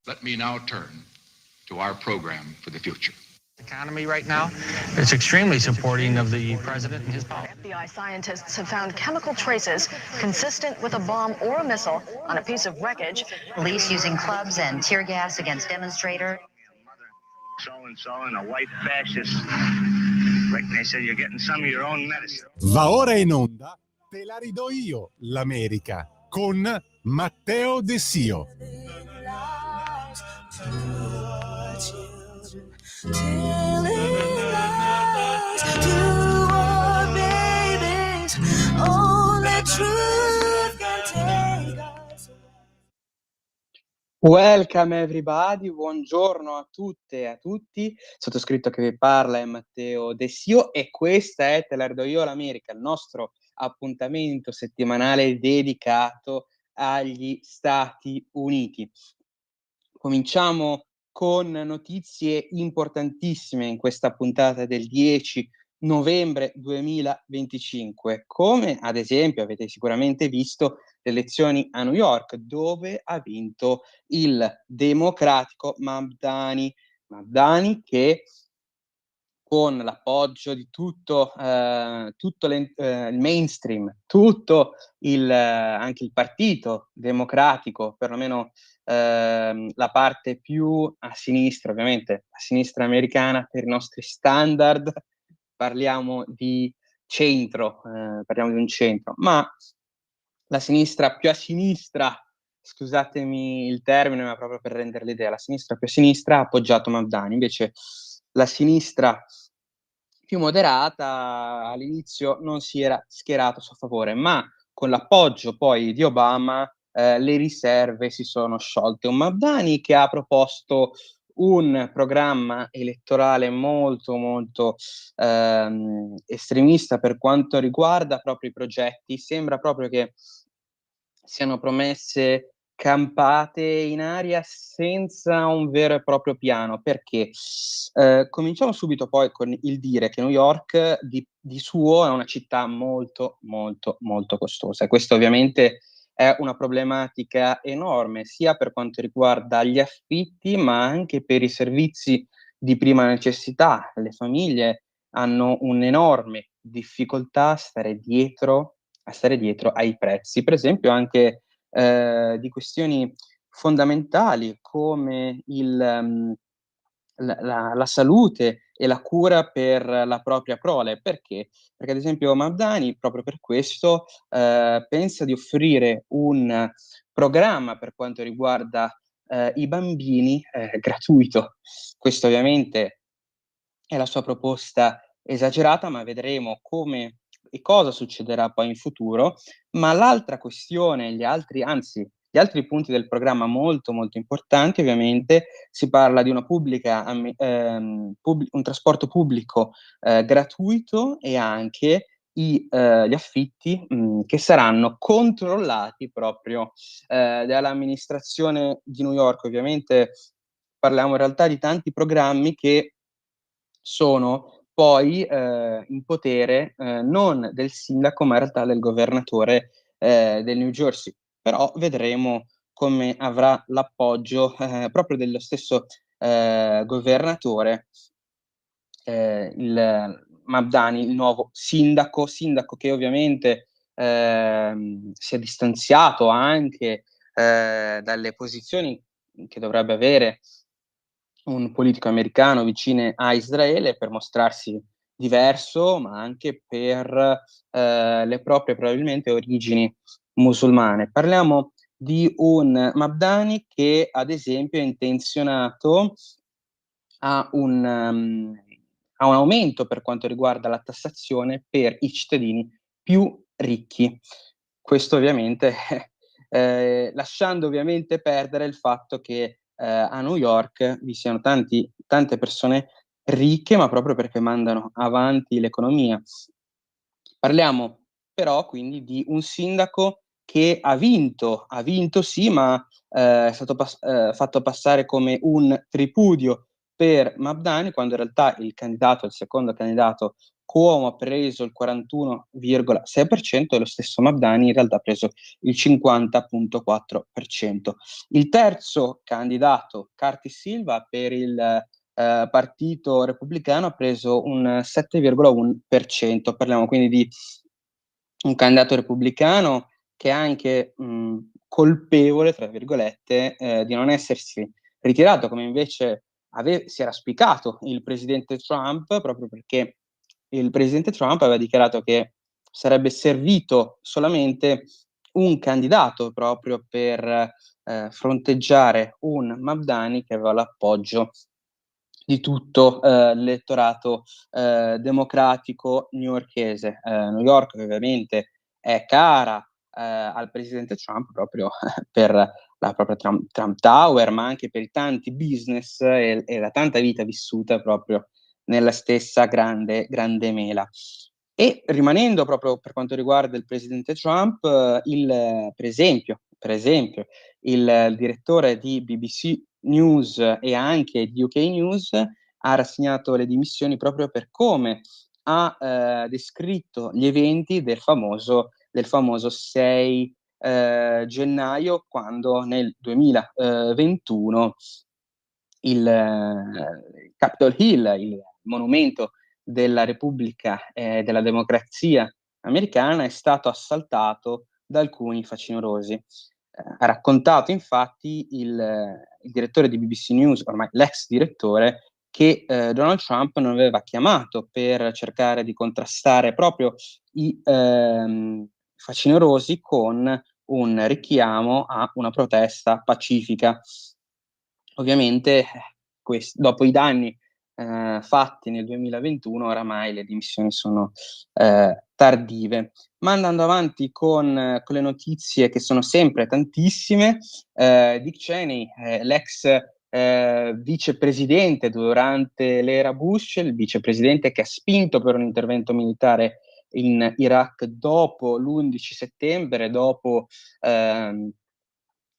Let me now turn to our program for the future. Economy right now, it's extremely supporting of the president and his policy. FBI scientists have found chemical traces consistent with a bomb or a missile on a piece of wreckage. Police using clubs and tear gas against demonstrators. So-and-so and a white fascist. They said you're getting some of your own medicine. Va ora in onda, te la ridò io, l'America, con Matteo De Sio. Welcome everybody, buongiorno a tutte e a tutti. Sottoscritto che vi parla è Matteo De Sio e questa è Te la ridò io l'America, il nostro appuntamento settimanale dedicato agli Stati Uniti. Cominciamo con notizie importantissime in questa puntata del 10 novembre 2025, come ad esempio avete sicuramente visto le elezioni a New York, dove ha vinto il democratico Mamdani che con l'appoggio di tutto il mainstream, anche il partito democratico, perlomeno la parte più a sinistra, ovviamente a sinistra americana per i nostri standard, parliamo di centro, parliamo di un centro, ma la sinistra più a sinistra, scusatemi il termine, ma proprio per rendere l'idea, la sinistra più a sinistra ha appoggiato Mamdani, invece la sinistra più moderata all'inizio non si era schierato a suo favore, ma con l'appoggio poi di Obama le riserve si sono sciolte. Un Mamdani che ha proposto un programma elettorale molto molto estremista per quanto riguarda proprio i progetti. Sembra proprio che siano promesse campate in aria senza un vero e proprio piano. Perché? Cominciamo subito poi con il dire che New York di suo è una città molto molto molto costosa, e questo ovviamente è una problematica enorme sia per quanto riguarda gli affitti ma anche per i servizi di prima necessità. Le famiglie hanno un'enorme difficoltà a stare dietro ai prezzi, per esempio anche di questioni fondamentali come la salute e la cura per la propria prole. Perché? Perché ad esempio Mamdani, proprio per questo, pensa di offrire un programma per quanto riguarda i bambini gratuito. Questo ovviamente è la sua proposta esagerata, ma vedremo come e cosa succederà poi in futuro. Ma l'altra questione, gli altri punti del programma molto molto importanti, ovviamente si parla di una un trasporto pubblico gratuito e anche gli affitti che saranno controllati proprio dall'amministrazione di New York. Ovviamente parliamo in realtà di tanti programmi che sono poi in potere non del sindaco, ma in realtà del governatore del New Jersey. Però vedremo come avrà l'appoggio proprio dello stesso governatore, il Mamdani, il nuovo sindaco che ovviamente si è distanziato anche dalle posizioni che dovrebbe avere un politico americano vicino a Israele per mostrarsi diverso, ma anche per le proprie probabilmente origini musulmane. Parliamo di un Mamdani che ad esempio è intenzionato a un aumento per quanto riguarda la tassazione per i cittadini più ricchi. Questo ovviamente lasciando ovviamente perdere il fatto che a New York vi siano tante persone ricche, ma proprio perché mandano avanti l'economia. Parliamo però quindi di un sindaco che ha vinto sì, ma è stato fatto passare come un tripudio per Mabdani, quando in realtà il secondo candidato Cuomo ha preso il 41,6% e lo stesso Mabdani in realtà ha preso il 50,4%. Il terzo candidato, Curtis Silva, per il Partito Repubblicano ha preso un 7,1%. Parliamo quindi di un candidato repubblicano che è anche colpevole, tra virgolette, di non essersi ritirato, come invece si era auspicato il presidente Trump, proprio perché il presidente Trump aveva dichiarato che sarebbe servito solamente un candidato proprio per fronteggiare un Mabdani che aveva l'appoggio di tutto l'elettorato democratico newyorkese. New York ovviamente è cara al presidente Trump proprio per la propria Trump Tower, ma anche per i tanti business e la tanta vita vissuta proprio nella stessa grande mela. E rimanendo proprio per quanto riguarda il presidente Trump, per esempio, il direttore di BBC News e anche di UK News ha rassegnato le dimissioni proprio per come ha descritto gli eventi del famoso 6 gennaio, quando nel 2021 il Capitol Hill, il monumento della Repubblica della democrazia americana, è stato assaltato da alcuni facinorosi. Ha raccontato infatti il direttore di BBC News, ormai l'ex direttore, che Donald Trump non aveva chiamato per cercare di contrastare proprio i facinorosi con un richiamo a una protesta pacifica. Ovviamente dopo i danni fatti nel 2021, oramai le dimissioni sono tardive. Ma andando avanti con le notizie, che sono sempre tantissime, Dick Cheney, l'ex vicepresidente durante l'era Bush, il vicepresidente che ha spinto per un intervento militare in Iraq dopo l'11 settembre, dopo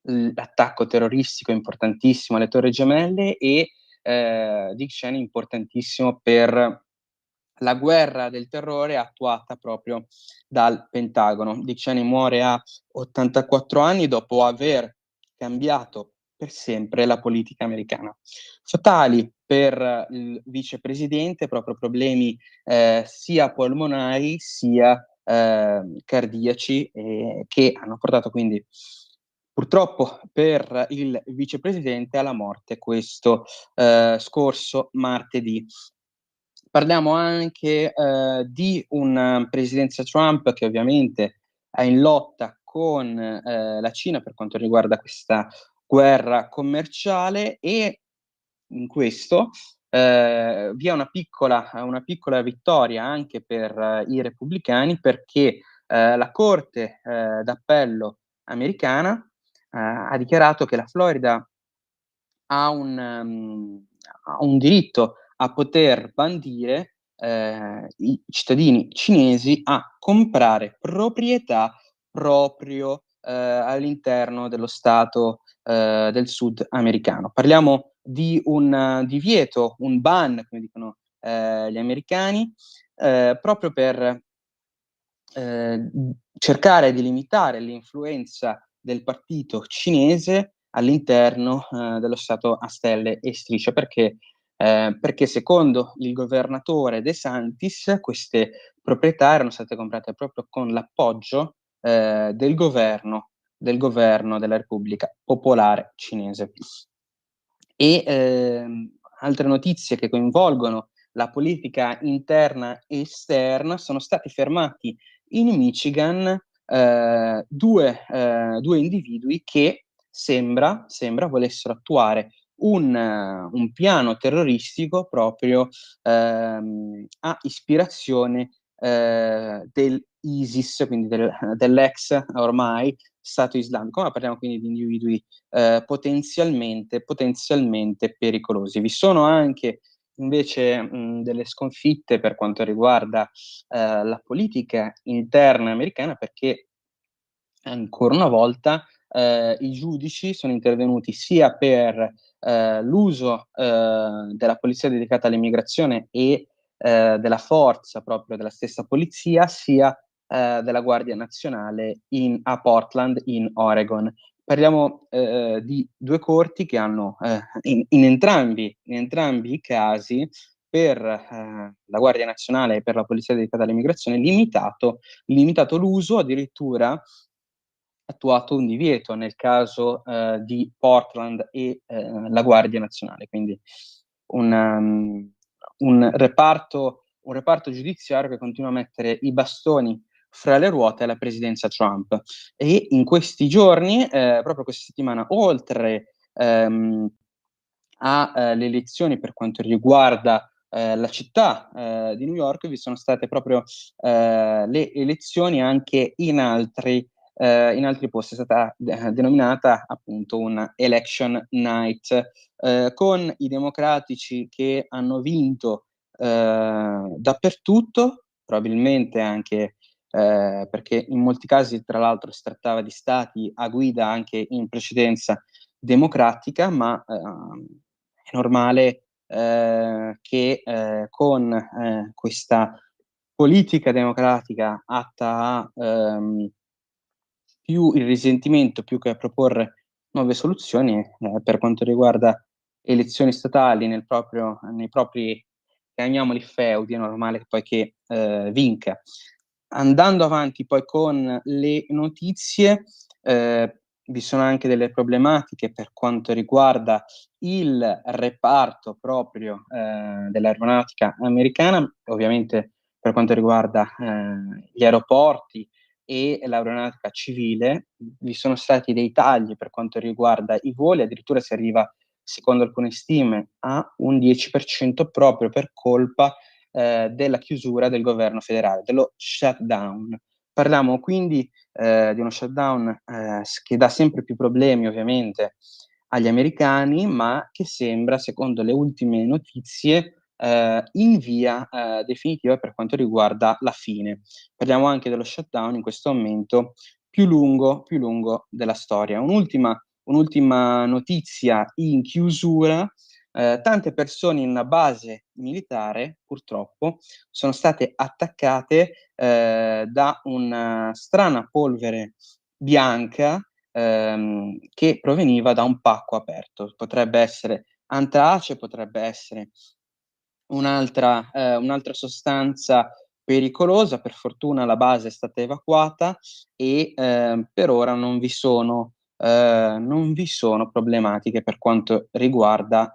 l'attacco terroristico importantissimo alle Torri Gemelle, e Dick Cheney importantissimo per la guerra del terrore attuata proprio dal Pentagono. Dick Cheney muore a 84 anni dopo aver cambiato per sempre la politica americana. Fatali per il vicepresidente, proprio problemi sia polmonari sia cardiaci, che hanno portato quindi purtroppo per il vicepresidente alla morte questo scorso martedì. Parliamo anche di un presidenza Trump che ovviamente è in lotta con la Cina per quanto riguarda questa guerra commerciale, e in questo vi è una piccola vittoria anche per i repubblicani, perché la Corte d'Appello americana ha dichiarato che la Florida ha un diritto a poter bandire i cittadini cinesi a comprare proprietà proprio all'interno dello stato del sud americano. Parliamo di un divieto, un ban, come dicono gli americani, proprio per cercare di limitare l'influenza del partito cinese all'interno dello Stato a stelle e strisce, perché secondo il governatore DeSantis queste proprietà erano state comprate proprio con l'appoggio del governo della Repubblica Popolare Cinese. E altre notizie che coinvolgono la politica interna e esterna: sono stati fermati in Michigan due individui che sembra volessero attuare un piano terroristico proprio a ispirazione dell'ISIS, quindi dell'ex ormai Stato islamico, ma parliamo quindi di individui potenzialmente pericolosi. Vi sono anche invece delle sconfitte per quanto riguarda la politica interna americana, perché ancora una volta i giudici sono intervenuti sia per l'uso della polizia dedicata all'immigrazione e della forza proprio della stessa polizia, sia della Guardia Nazionale a Portland, in Oregon. Parliamo di due corti che hanno in entrambi i casi, per la Guardia Nazionale e per la polizia dedicata all'immigrazione, limitato l'uso, addirittura attuato un divieto nel caso di Portland e la Guardia Nazionale. Quindi un reparto giudiziario che continua a mettere i bastoni fra le ruote alla presidenza Trump. E in questi giorni, proprio questa settimana, oltre alle elezioni per quanto riguarda la città di New York, vi sono state proprio le elezioni anche in altri posti. È stata denominata appunto una election night, con i democratici che hanno vinto dappertutto, probabilmente anche perché in molti casi, tra l'altro, si trattava di stati a guida anche in precedenza democratica, ma è normale che con questa politica democratica atta a più il risentimento più che a proporre nuove soluzioni, per quanto riguarda elezioni statali nei propri, chiamiamoli feudi, è normale che poi vinca. Andando avanti poi con le notizie, vi sono anche delle problematiche per quanto riguarda il reparto proprio dell'aeronautica americana, ovviamente per quanto riguarda gli aeroporti e l'aeronautica civile. Vi sono stati dei tagli per quanto riguarda i voli, addirittura si arriva, secondo alcune stime, a un 10% proprio per colpa della chiusura del governo federale, dello shutdown. Parliamo quindi di uno shutdown che dà sempre più problemi ovviamente agli americani, ma che sembra, secondo le ultime notizie, in via definitiva per quanto riguarda la fine. Parliamo anche dello shutdown in questo momento più lungo della storia. Un'ultima notizia in chiusura: tante persone in una base militare, purtroppo, sono state attaccate da una strana polvere bianca che proveniva da un pacco aperto. Potrebbe essere antrace, potrebbe essere un'altra sostanza pericolosa. Per fortuna la base è stata evacuata e per ora non vi sono problematiche per quanto riguarda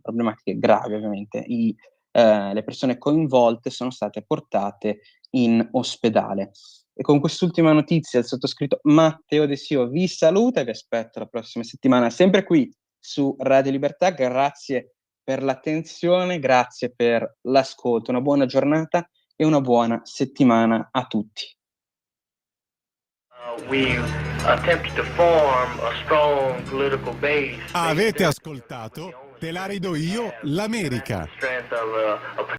problematiche gravi, ovviamente. Le persone coinvolte sono state portate in ospedale. E con quest'ultima notizia il sottoscritto Matteo De Sio vi saluta e vi aspetto la prossima settimana, sempre qui su Radio Libertà. Grazie per l'attenzione, grazie per l'ascolto, una buona giornata e una buona settimana a tutti. Avete ascoltato Te la ridò io, l'America.